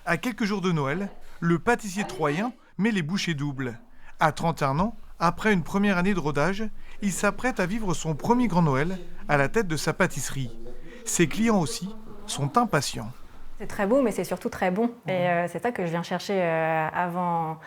À quelques jours de Noël, le pâtissier troyen met les bouchées doubles. À 31 ans, après une première année de rodage, il s'apprête à vivre son premier grand Noël à la tête de sa pâtisserie. Ses clients aussi sont impatients. C'est très beau, mais c'est surtout très bon. Et c'est ça que je viens chercher avant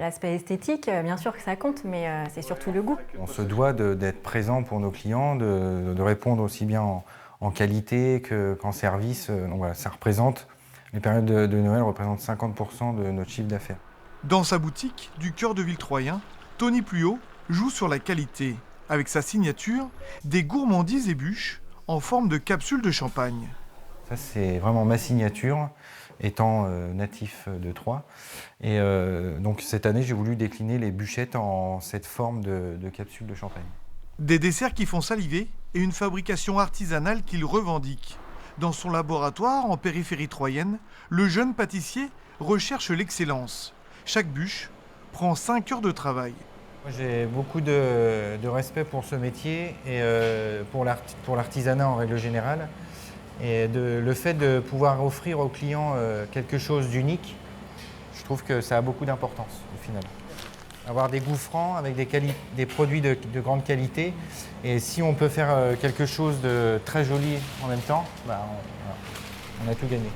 l'aspect esthétique. Bien sûr que ça compte, mais c'est surtout le goût. On se doit d'être présent pour nos clients, de répondre aussi bien en qualité qu'en service. Donc voilà, ça représente, les périodes de Noël représentent 50% de notre chiffre d'affaires. Dans sa boutique du cœur de ville troyen, Tony Pluot joue sur la qualité. Avec sa signature, des gourmandises et bûches en forme de capsules de champagne. Ça, c'est vraiment ma signature, étant natif de Troyes. Et donc cette année, j'ai voulu décliner les bûchettes en cette forme de capsule de champagne. Des desserts qui font saliver et une fabrication artisanale qu'il revendique. Dans son laboratoire en périphérie troyenne, le jeune pâtissier recherche l'excellence. Chaque bûche prend 5 heures de travail. Moi, j'ai beaucoup de respect pour ce métier et pour l'artisanat en règle générale. Et le fait de pouvoir offrir aux clients quelque chose d'unique, je trouve que ça a beaucoup d'importance au final. Avoir des goûts francs avec des produits de grande qualité. Et si on peut faire quelque chose de très joli en même temps, on a tout gagné.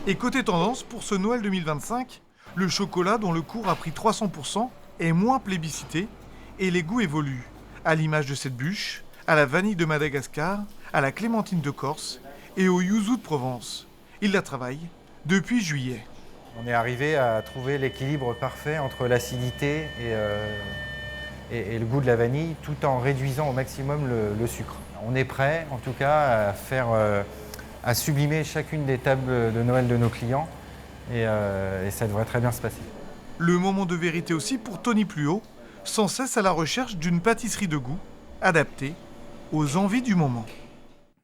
Et côté tendance, pour ce Noël 2025, le chocolat dont le cours a pris 300% est moins plébiscité et les goûts évoluent. À l'image de cette bûche, à la vanille de Madagascar, à la clémentine de Corse et au yuzu de Provence. Il la travaille depuis juillet. On est arrivé à trouver l'équilibre parfait entre l'acidité et le goût de la vanille, tout en réduisant au maximum le sucre. On est prêt, en tout cas, à sublimer chacune des tables de Noël de nos clients, et ça devrait très bien se passer. Le moment de vérité aussi pour Tony Pluot, sans cesse à la recherche d'une pâtisserie de goût adaptée aux envies du moment.